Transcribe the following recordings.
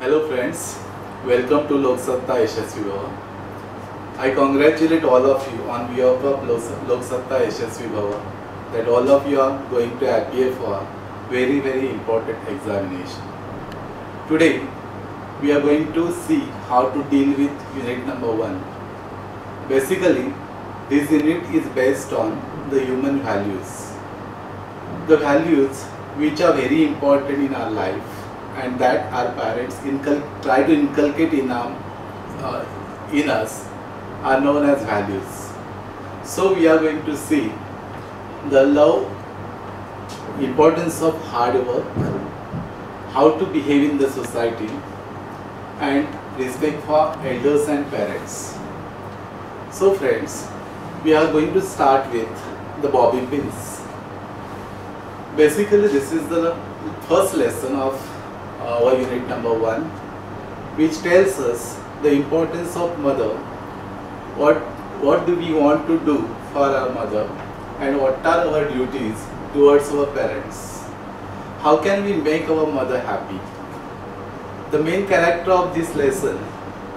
Hello friends, welcome to Loksatta Yashasvi Bhava. I congratulate all of you on behalf of Loksatta Yashasvi Bhava that all of you are going to appear for a very important examination. Today we are going to see how to deal with unit number 1. Basically, this unit is based on the human values. The values which are very important in our life and that our parents try to inculcate in us are known as values. So we are going to see the love, importance of hard work, how to behave in the society, and respect for elders and parents. So friends, we are going to start with the bobby pins. Basically, this is the first lesson of our unit number 1, which tells us the importance of mother, what do we want to do for our mother, and what are our duties towards our parents. How can we make our mother happy? The main character of this lesson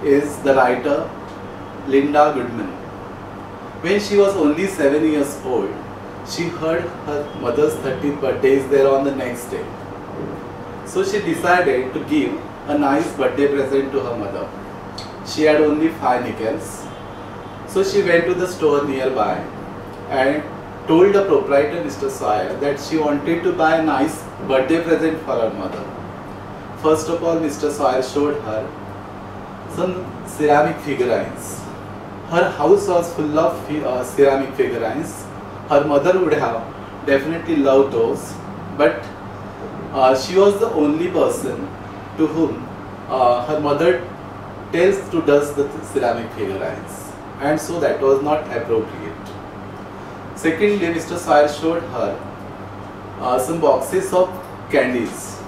is the writer Linda Goodman. When she was only 7 years old, she heard her mother's 30th birthday is there on the next day. So she decided to give a nice birthday present to her mother. She had only 5 nickels. So she went to the store nearby and told the proprietor, Mr. Sawyer, that she wanted to buy a nice birthday present for her mother. First of all, Mr. Sawyer showed her some ceramic figurines. Her house was full of ceramic figurines. Her mother would have definitely loved those, but she was the only person to whom her mother tells to dust the ceramic figurines, and so that was not appropriate. Secondly, Mr. Sawyer showed her some boxes of candies.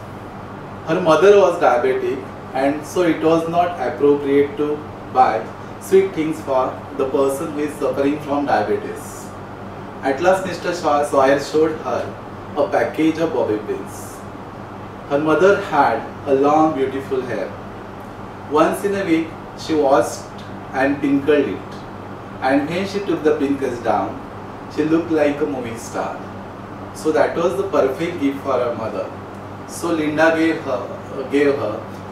Her mother was diabetic, and so it was not appropriate to buy sweet things for the person who is suffering from diabetes. At last, Mr. Sawyer showed her a package of bobby pins. Her mother had a long, beautiful hair. Once in a week, she washed and pinkled it. And when she took the pinkers down, she looked like a movie star. So that was the perfect gift for her mother. So Linda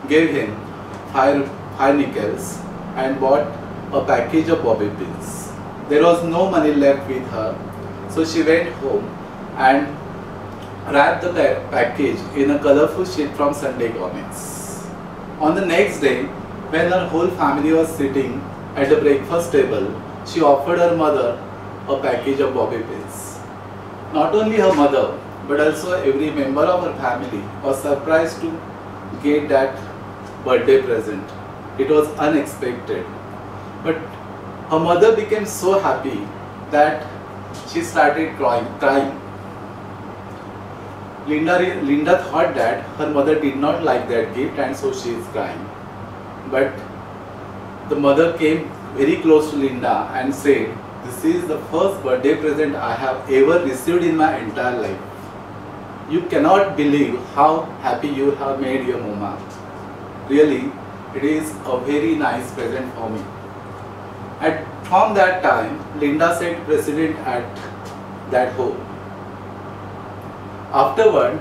gave him five nickels and bought a package of bobby pins. There was no money left with her, so she went home and wrapped the package in a colorful sheet from Sunday comics. On the next day, when her whole family was sitting at the breakfast table, she offered her mother a package of bobby pins. Not only her mother, but also every member of her family was surprised to get that birthday present. It was unexpected. But her mother became so happy that she started crying. Linda thought that her mother did not like that gift, and so she is crying. But the mother came very close to Linda and said, "This is the first birthday present I have ever received in my entire life. You cannot believe how happy you have made your mama. Really, it is a very nice present for me." From that time, Linda set precedent at that home. Afterward,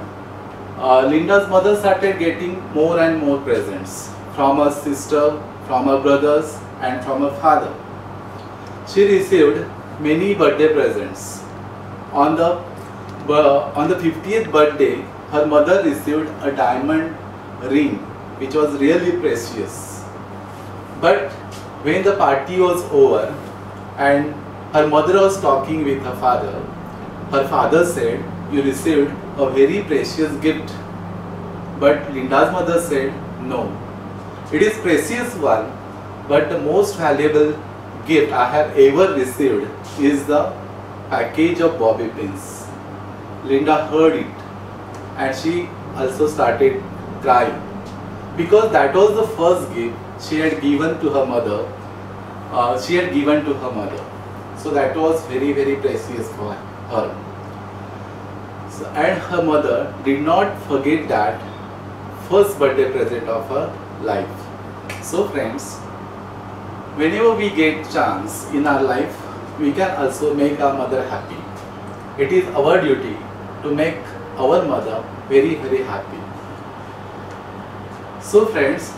Linda's mother started getting more and more presents from her sister, from her brothers, and from her father. She received many birthday presents. On the 50th birthday, her mother received a diamond ring, which was really precious. But when the party was over and her mother was talking with her father said, "You received a very precious gift." But Linda's mother said, "No, it is precious one, but the most valuable gift I have ever received is the package of bobby pins." Linda heard it and she also started crying, because that was the first gift she had given to her mother. So that was very precious for her. And her mother did not forget that first birthday present of her life. So friends, whenever we get chance in our life, we can also make our mother happy. It is our duty to make our mother very happy. So friends,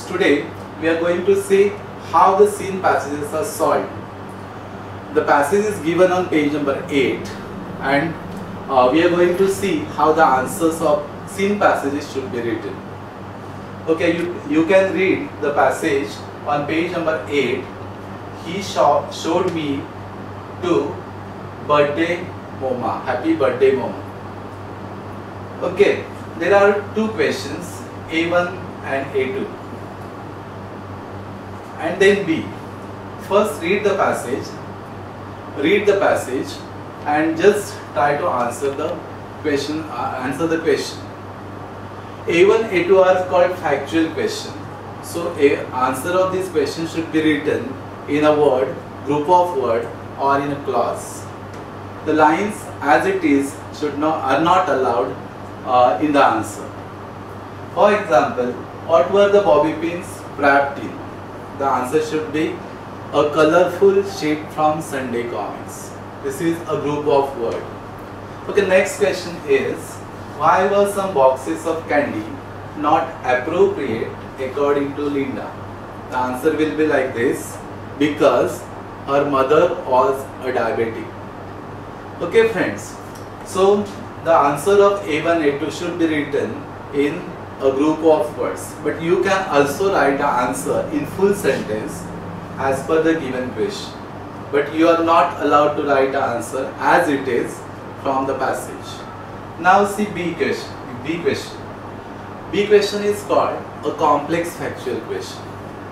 today we are going to see how the scene passages are solved. The passage is given on page number 8, and we are going to see how the answers of scene passages should be written. Okay, you can read the passage on page number 8. He showed me to birthday Moma, happy birthday Moma. Okay, there are two questions, A1 and A2, and then B. First read the passage and just try to answer the question. A1, A2 are called factual question. So answer of this question should be written in a word, group of word, or in a clause. The lines as it is are not allowed in the answer. For example, what were the bobby pins wrapped in? The answer should be a colorful sheet from Sunday comics. This is a group of word. Okay, next question is, why were some boxes of candy not appropriate according to Linda? The answer will be like this: because her mother was a diabetic. Okay friends, so the answer of A1, A2 should be written in a group of words, but you can also write the answer in full sentence as per the given question, but you are not allowed to write the answer as it is from the passage. Now see B question. B question is called a complex factual question.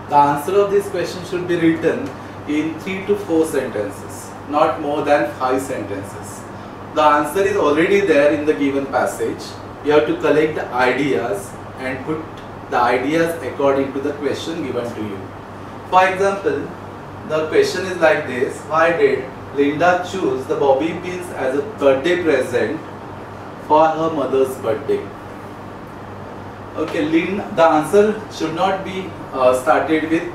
The answer of this question should be written in 3 to 4 sentences, not more than 5 sentences. The answer is already there in the given passage. You have to collect the ideas and put the ideas according to the question given to you. For example, the question is like this: why did Linda choose the bobby pins as a birthday present for her mother's birthday? Okay, the answer should not be started with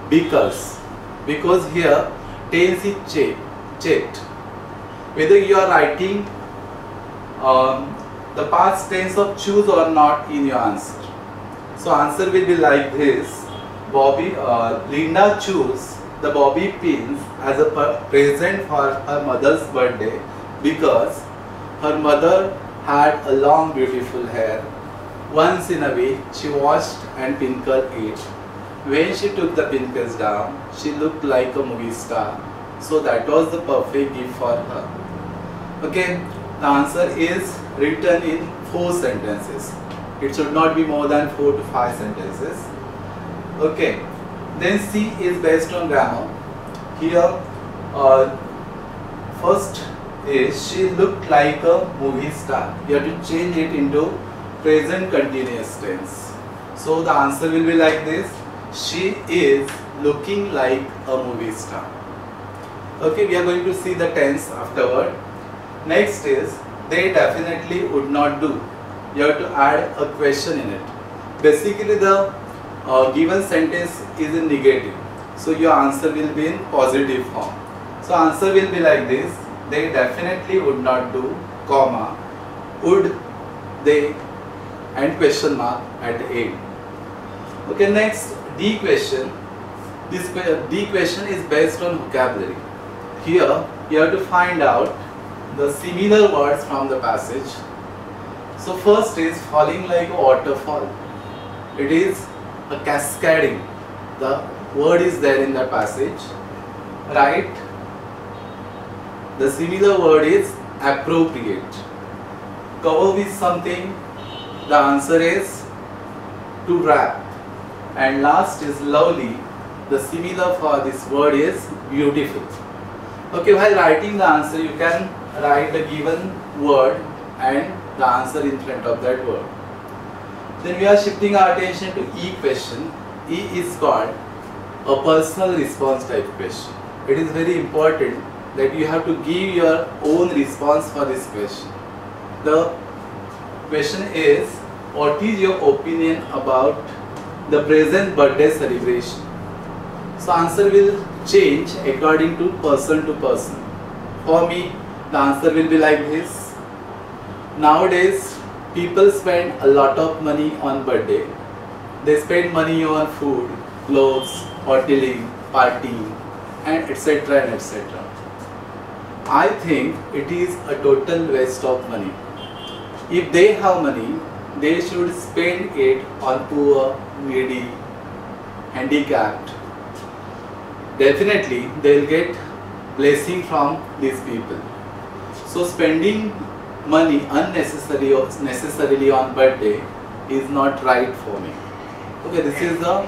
because here tense is checked. Whether you are writing the past tense of choose or not in your answer. So answer will be like this: Linda chose the bobby pins as a present for her mother's birthday because her mother had a long beautiful hair. Once in a week she washed and pinkled it. When she took the pinkles down, she looked like a movie star. So that was the perfect gift for her. Okay, the answer is written in 4 sentences. It should not be more than 4 to 5 sentences. Okay, then C is based on grammar. Here, first is she looked like a movie star. You have to change it into present continuous tense. So the answer will be like this: she is looking like a movie star. Okay, we are going to see the tense afterward. Next is, they definitely would not do. You have to add a question in it. Basically the given sentence is in negative, so your answer will be in positive form. So answer will be like this: they definitely would not do, comma, would they, and question mark at the end. Okay, next D question. This D question is based on vocabulary. Here you have to find out the similar words from the passage. So first is falling like a waterfall. It is a cascading. The word is there in the passage, right? The similar word is appropriate. Cover with something. The answer is to wrap. And last is lovely. The similar for this word is beautiful. Okay, while writing the answer, you can write the given word and the answer in front of that word. Then we are shifting our attention to E question. E is called a personal response type question. It is very important that you have to give your own response for this question. The question is, what is your opinion about the present birthday celebration. So answer will change according to person. For me, the answer will be like this. Nowadays, people spend a lot of money on birthday. They spend money on food, clothes, hoteling, partying, and etc. and etc. I think it is a total waste of money. If they have money, they should spend it on poor, needy, handicapped. Definitely, they will get blessing from these people. So spending money unnecessarily on birthday is not right for me. Okay, this is the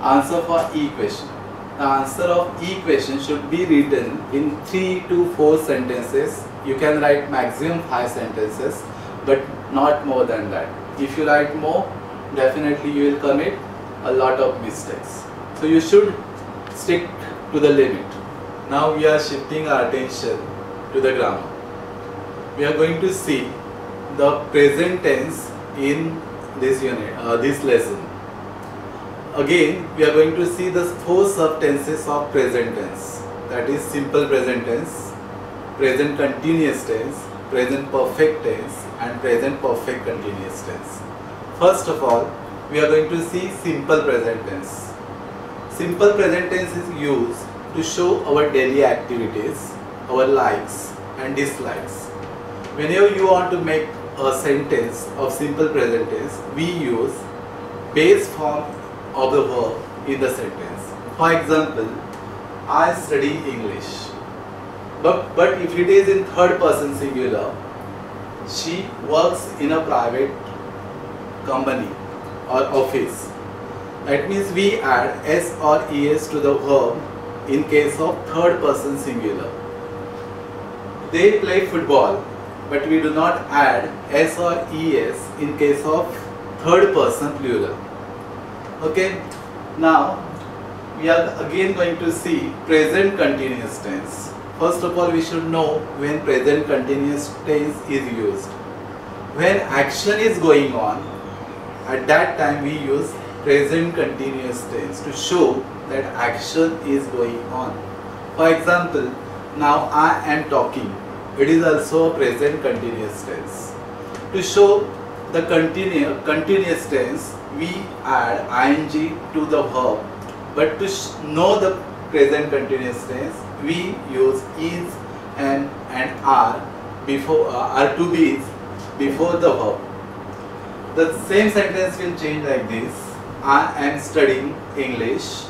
answer for E question. The answer of E question should be written in 3 to 4 sentences. You can write maximum 5 sentences, but not more than that. If you write more, definitely you will commit a lot of mistakes. So you should stick to the limit. Now we are shifting our attention to the grammar. We are going to see the present tense in this unit, this lesson. Again, we are going to see the 4 subtenses of present tense. That is simple present tense, present continuous tense, present perfect tense, and present perfect continuous tense. First of all, we are going to see simple present tense. Simple present tense is used to show our daily activities, our likes and dislikes. Whenever you want to make a sentence of simple present tense, we use base form of the verb in the sentence. For example, I study English. But if it is in third person singular, she works in a private company or office. That means we add s or es to the verb in case of third person singular. They play football, but we do not add s or es in case of third person plural. Okay, now we are again going to see present continuous tense. First of all, we should know when present continuous tense is used. When action is going on, at that time we use present continuous tense to show that action is going on. For example, now I am talking. It is also a present continuous tense. To show the continuous tense, we add ing to the verb, but to know the present continuous tense, we use is and are before are to be's before the verb. The same sentence will change like this: I am studying English.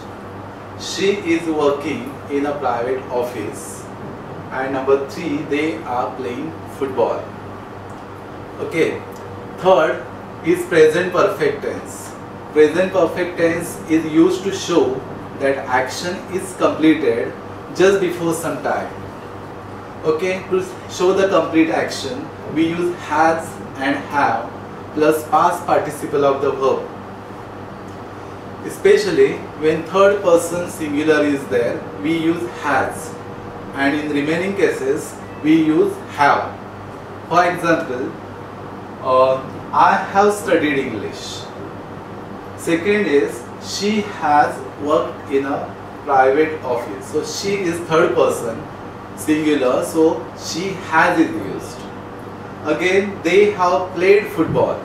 She is working in a private office. And number 3, they are playing football. Okay. Third is present perfect tense. Present perfect tense is used to show that action is completed just before some time. Okay, to show the complete action, we use has and have plus past participle of the verb. Especially when third person singular is there, we use has, and in remaining cases we use have. For example, I have studied English. Second is she has worked in a private office. So she is third person singular, so she has is used. Again, they have played football.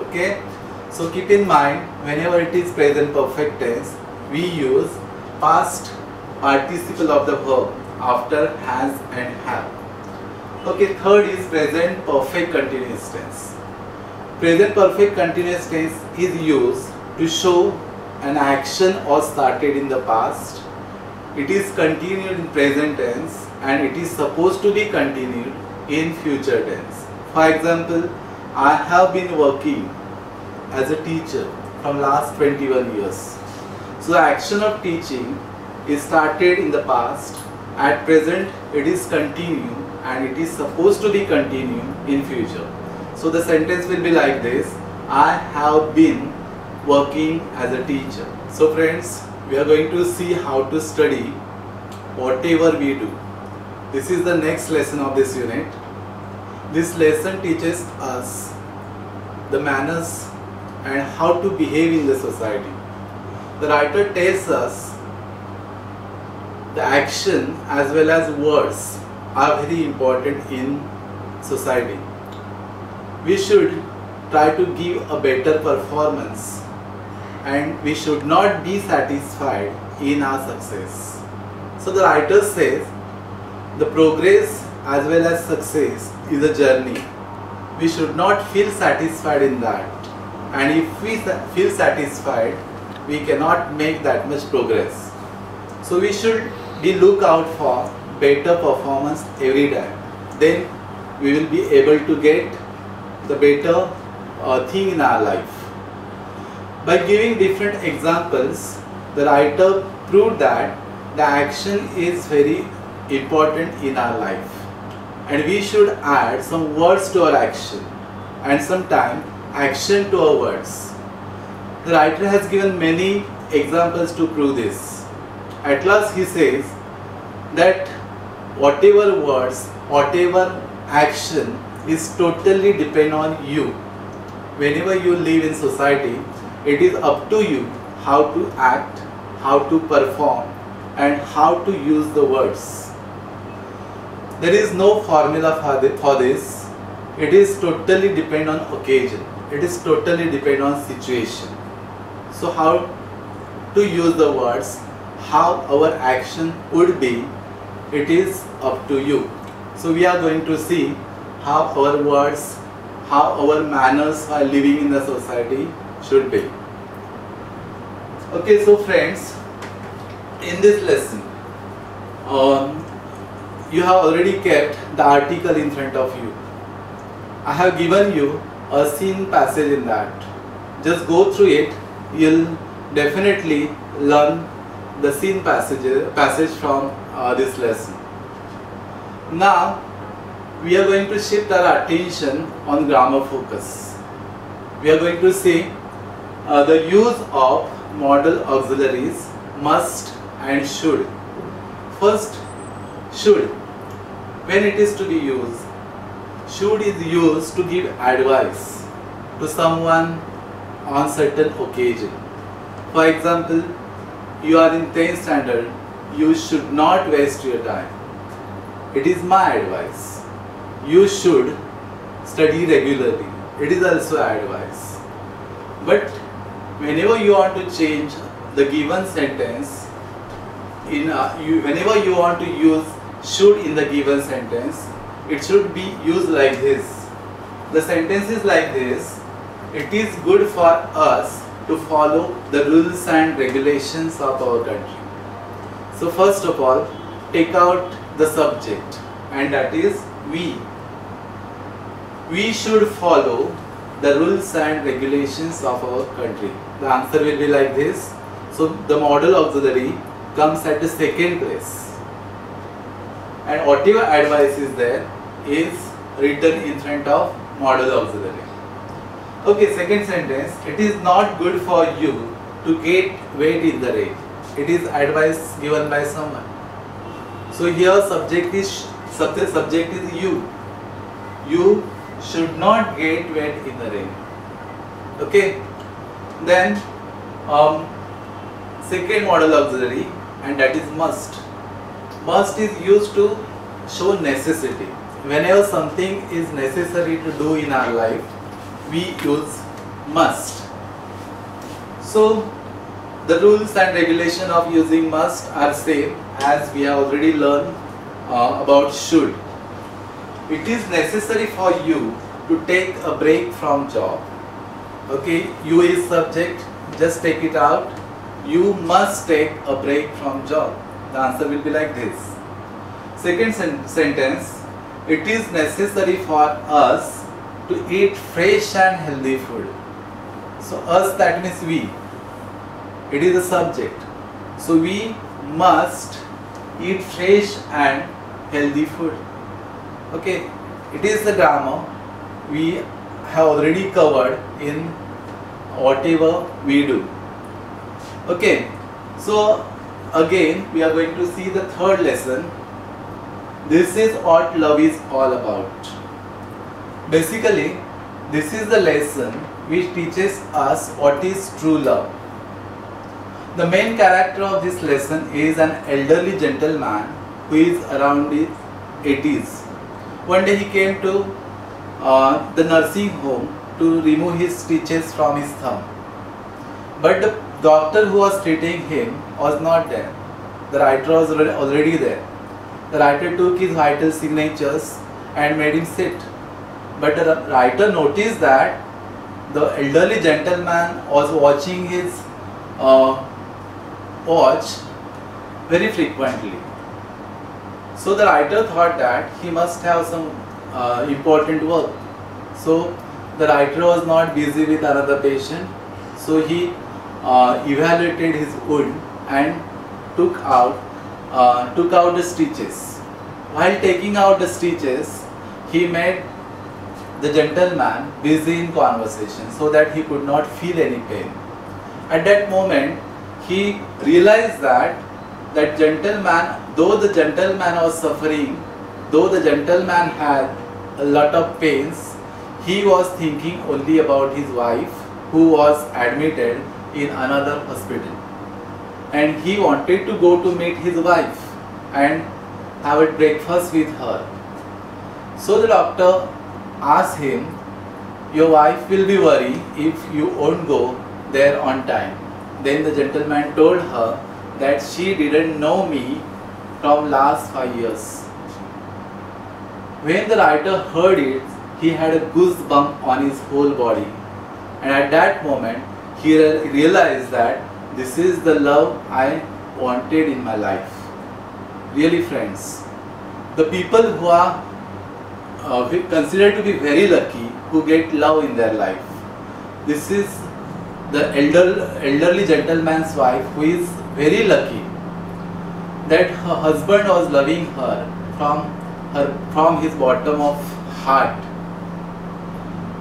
Okay, so keep in mind, whenever it is present perfect tense, we use past participle of the verb after has and have. Okay, third is present perfect continuous tense. Present perfect continuous tense is used to show an action or started in the past. It is continued in present tense and it is supposed to be continued in future tense. For example, I have been working as a teacher from last 21 years. So the action of teaching is started in the past. At present, it is continued and it is supposed to be continued in future. So the sentence will be like this: I have been working as a teacher. So friends, we are going to see how to study whatever we do. This is the next lesson of this unit. This lesson teaches us the manners and how to behave in the society. The writer tells us the action as well as words are very important in society. We should try to give a better performance and we should not be satisfied in our success. So the writer says the progress as well as success is a journey. We should not feel satisfied in that, and if we feel satisfied, we cannot make that much progress. So we should be look out for better performance every day. Then we will be able to get the better thing in our life. By giving different examples, the writer proved that the action is very important in our life, and we should add some words to our action and sometimes action to our words. The writer has given many examples to prove this. At last he says that whatever words, whatever action is totally depend on you. Whenever you live in society, it is up to you how to act, how to perform and how to use the words. There is no formula for this. It is totally depend on occasion. It is totally depend on situation. So how to use the words, how our action would be, it is up to you. So we are going to see how our words, how our manners while living in the society should be. Okay, so friends, in this lesson, you have already kept the article in front of you. I have given you a scene passage in that. Just go through it. You'll definitely learn the scene passage from this lesson. Now we are going to shift our attention on grammar focus. We are going to see the use of modal auxiliaries must and should. First, should. When it is to be used, should is used to give advice to someone on certain occasion. For example, you are in 10th standard, you should not waste your time. It is my advice. You should study regularly. It is also advice. But whenever you want to change the given sentence, whenever you want to use should in the given sentence, it should be used like this. The sentence is like this. It is good for us to follow the rules and regulations of our country. So first of all, take out the subject, and that is we. We should follow the rules and regulations of our country. The answer will be like this. So the modal auxiliary comes at the second place, and whatever advice is there is written in front of modal auxiliary. Okay, second sentence. It is not good for you to get wet in the rain. It is advice given by someone. So here subject is you. You should not get wet in the rain. Okay. Then second modal auxiliary, and that is must. Must is used to show necessity. Whenever something is necessary to do in our life, we use must. So the rules and regulation of using must are same as we have already learned about should. It is necessary for you to take a break from job. Okay, you is subject, just take it out. You must take a break from job. The answer will be like this. Second sentence. It is necessary for us to eat fresh and healthy food. So us, that means we. It is the subject. So we must eat fresh and healthy food. Okay, it is the grammar we have already covered in whatever we do. Okay, so again we are going to see the third lesson. This is what love is all about. Basically, this is the lesson which teaches us what is true love. The main character of this lesson is an elderly gentleman who is around his 80s. One day he came to the nursing home to remove his stitches from his thumb. But the doctor who was treating him was not there. The writer was already there. The writer took his vital signatures and made him sit. But the writer noticed that the elderly gentleman was watching his watch very frequently. So the writer thought that he must have some important work. So the writer was not busy with another patient. So he evaluated his wound and took out the stitches. While taking out the stitches, he made the gentleman busy in conversation so that he could not feel any pain. At that moment, he realized that gentleman, though the gentleman was suffering, though the gentleman had a lot of pains, he was thinking only about his wife who was admitted in another hospital. And he wanted to go to meet his wife and have a breakfast with her. So the doctor asked him, "Your wife will be worried if you won't go there on time." Then the gentleman told her that she didn't know me from last 5 years. When the writer heard it, he had a goosebump on his whole body. And at that moment, he realized that this is the love I wanted in my life. Really, friends, the people who are considered to be very lucky, who get love in their life. This is the elderly gentleman's wife who is very lucky that her husband was loving her from his bottom of heart.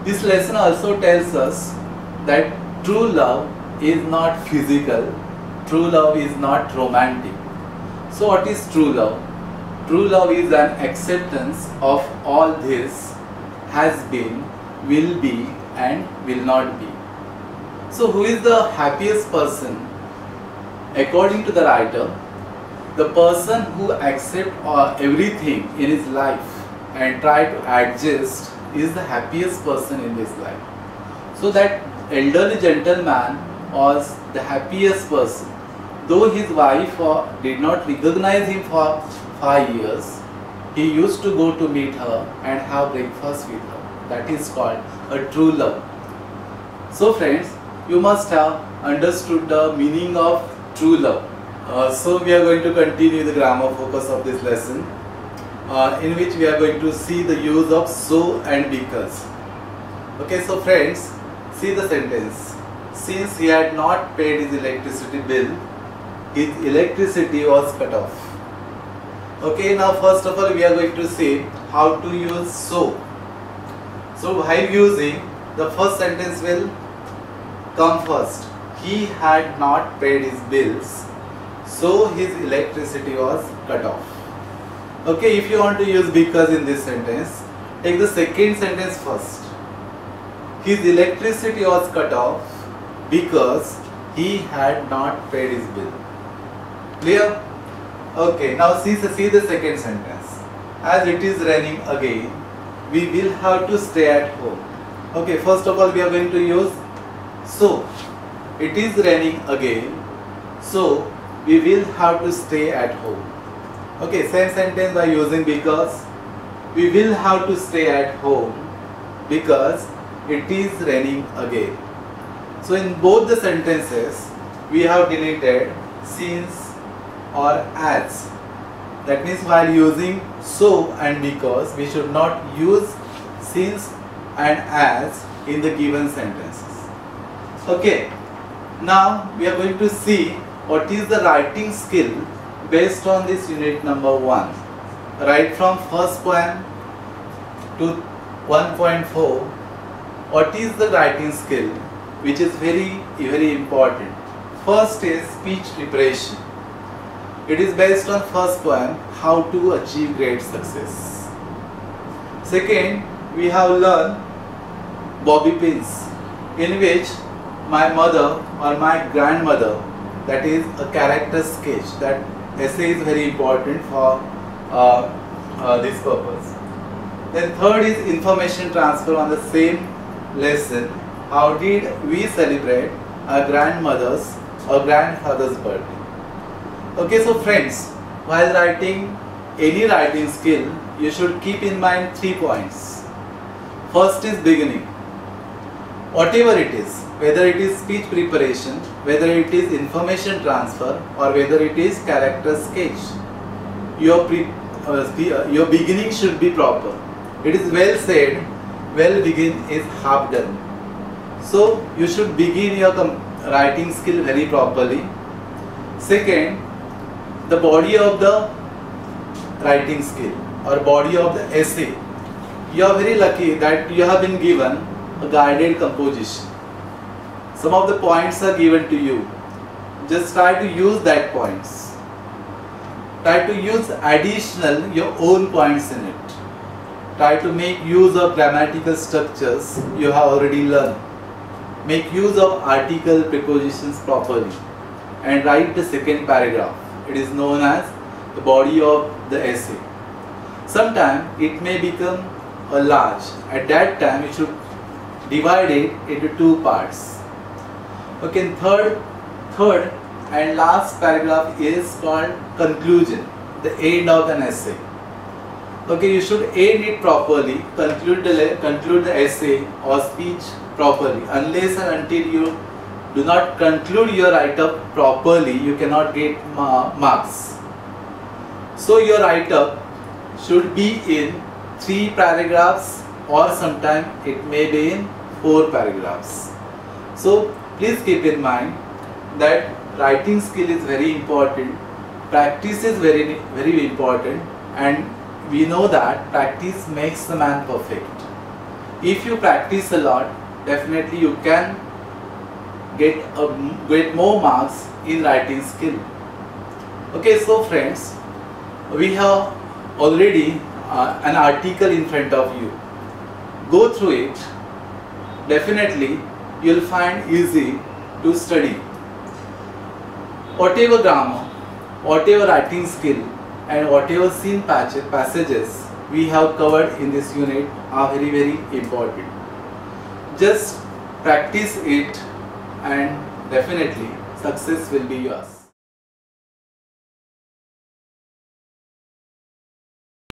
This lesson also tells us that true love is not physical, true love is not romantic. So what is true love? True love is an acceptance of all this has been, will be and will not be. So who is the happiest person? According to the writer, the person who accepts everything in his life and try to adjust is the happiest person in this life. So that elderly gentleman was the happiest person. Though his wife did not recognize him for 5 years, he used to go to meet her and have breakfast with her. That is called a true love. So friends, you must have understood the meaning of true love. So we are going to continue the grammar focus of this lesson, in which we are going to see the use of so and because. Okay, so friends, see the sentence. Since he had not paid his electricity bill, his electricity was cut off. Okay, now first of all we are going to see how to use so. So while using, the first sentence will come first. He had not paid his bills, so his electricity was cut off. Okay, if you want to use because in this sentence, take the second sentence first. His electricity was cut off because he had not paid his bill. Clear? Okay, now see the second sentence. As it is raining again, we will have to stay at home. Okay, first of all we are going to use so. It is raining again, so we will have to stay at home. Okay, same sentence by using because. We will have to stay at home because it is raining again. So in both the sentences we have deleted since or as. That means while using so and because, we should not use since and as in the given sentences. Okay, now we are going to see what is the writing skill based on this unit number 1. Right from first poem to 1.4, what is the writing skill which is very important. First is speech preparation. It is based on first poem, how to achieve great success. Second, we have learned bobby pins. in which my mother or my grandmother, that is a character sketch. That essay is very important for this purpose. Then third is information transfer on the same lesson. How did we celebrate our grandmother's or grandfather's birthday? Okay, so friends, while writing any writing skill, you should keep in mind 3 points. First is beginning. Whatever it is, whether it is speech preparation, whether it is information transfer, or whether it is character sketch, your beginning should be proper. It is well said, well begin is half done. So you should begin your writing skill very properly. Second, the body of the writing skill or body of the essay. You are very lucky that you have been given a guided composition. Some of the points are given to you. Just try to use that points. Try to use additional your own points in it. Try to make use of grammatical structures you have already learned. Make use of article prepositions properly and write the second paragraph. It is known as the body of the essay. Sometimes it may become a large. At that time you should divide it into 2 parts. Okay, third and last paragraph is called conclusion, the end of an essay. Okay, you should end it properly, conclude the essay or speech properly. Unless and until you do not conclude your write-up properly, you cannot get marks. So your write-up should be in 3 paragraphs or sometimes it may be in 4 paragraphs. So please keep in mind that writing skill is very important, practice is very important, and we know that practice makes the man perfect. If you practice a lot, definitely you can get more marks in writing skill. Okay, so friends, we have already an article in front of you. Go through it. Definitely you will find easy to study. Whatever grammar, whatever writing skill and whatever scene passages we have covered in this unit are very important. Just practice it and definitely success will be yours.